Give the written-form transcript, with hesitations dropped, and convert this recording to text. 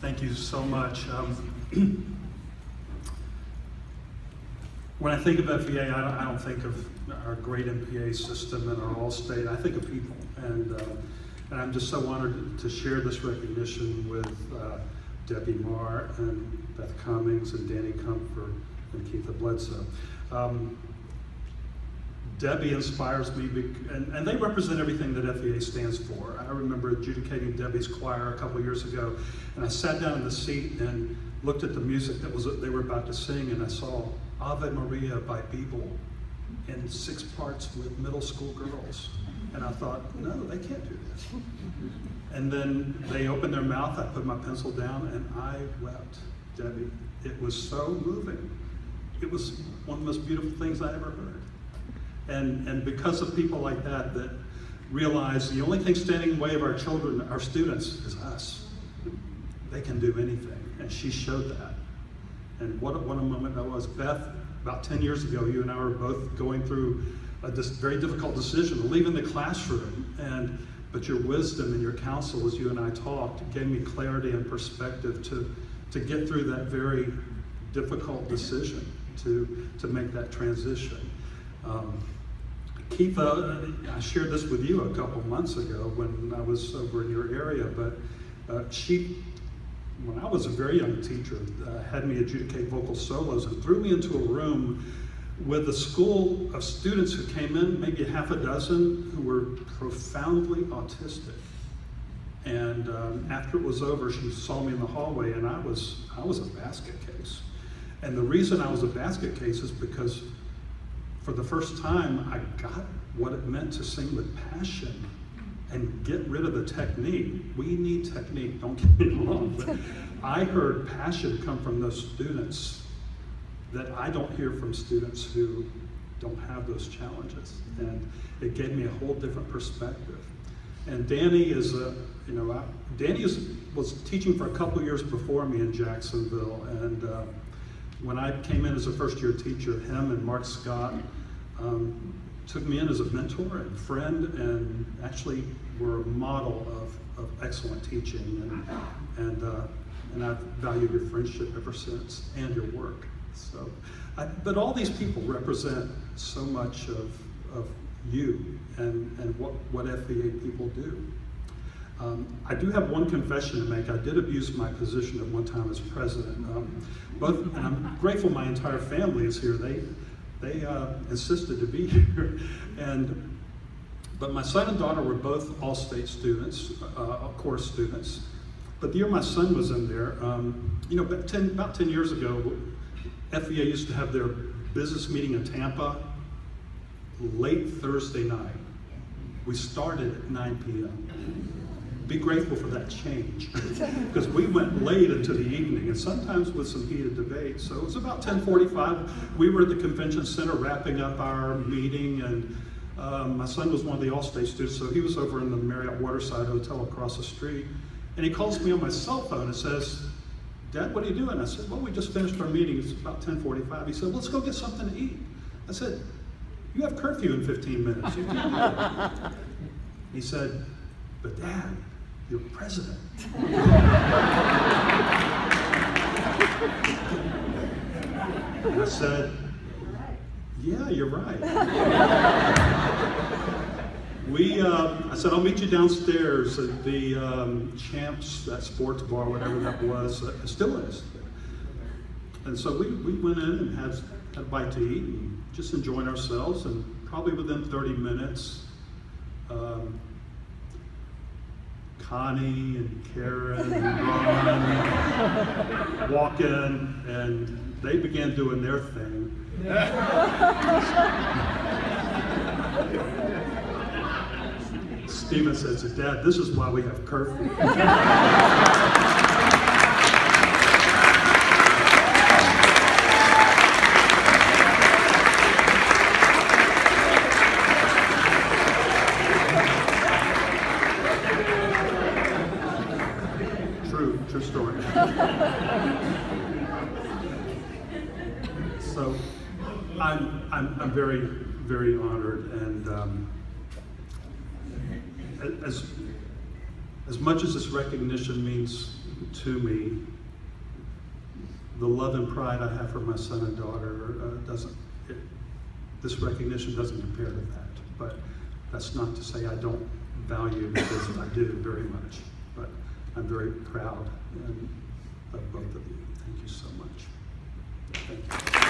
Thank you so much. When I think of FEA, I don't think of our great MPA system and our all-state. I think of people, and I'm just so honored to share this recognition with Debbie Marr and Beth Cummings and Danny Comfort and Keitha Bledsoe. Debbie inspires me, and they represent everything that FEA stands for. I remember adjudicating Debbie's choir a couple years ago, and I sat down in the seat and looked at the music that they were about to sing, and I saw Ave Maria by Beeble in 6 parts with middle school girls. And I thought, no, they can't do this. And then they opened their mouth, I put my pencil down, and I wept, Debbie. It was so moving. It was one of the most beautiful things I ever heard. And because of people like that realize the only thing standing in the way of our children, our students, is us. They can do anything, and she showed that. And what a moment that was. Beth, about 10 years ago, you and I were both going through this very difficult decision of leaving the classroom, but your wisdom and your counsel as you and I talked gave me clarity and perspective to get through that very difficult decision to make that transition. Keitha, I shared this with you a couple months ago when I was over in your area, but she, when I was a very young teacher, had me adjudicate vocal solos and threw me into a room with a school of students who came in, maybe a half a dozen, who were profoundly autistic. And after it was over, she saw me in the hallway, and I was a basket case. And the reason I was a basket case is because for the first time, I got what it meant to sing with passion and get rid of the technique. We need technique, don't get me wrong, but I heard passion come from those students that I don't hear from students who don't have those challenges. And it gave me a whole different perspective. And Danny was teaching for a couple years before me in Jacksonville, and when I came in as a first-year teacher, him and Mark Scott took me in as a mentor and friend, and actually were a model of excellent teaching. And I've valued your friendship ever since, and your work. So, but all these people represent so much of you and what FEA people do. I do have one confession to make. I did abuse my position at one time as president. And I'm grateful my entire family is here. They insisted to be here. But my son and daughter were both all-state students, course students. But the year my son was in there, about 10 years ago, FEA used to have their business meeting in Tampa late Thursday night. We started at 9 p.m. Be grateful for that change, because we went late into the evening, and sometimes with some heated debate. So it was about 10:45. We were at the convention center wrapping up our meeting, and my son was one of the all-state students, so he was over in the Marriott Waterside Hotel across the street, and he calls me on my cell phone and says, "Dad, what are you doing?" I said, "Well, we just finished our meeting. It's about 10:45. He said, "Well, let's go get something to eat." I said, "You have curfew in 15 minutes. You can't do it." He said, "But Dad, you're president." And I said, "Yeah, you're right." I said, "I'll meet you downstairs at the Champs, that sports bar, whatever that was, still is." And so we went in and had a bite to eat and just enjoying ourselves, and probably within 30 minutes, Connie and Karen and Ron walk in, and they began doing their thing. Stephen says, "Dad, this is why we have curfew." True story. So I'm very, very honored, and as much as this recognition means to me. The love and pride I have for my son and daughter this recognition doesn't compare to that. But that's not to say I don't value it, because I do very much. But I'm very proud of both of you. Thank you so much. Thank you.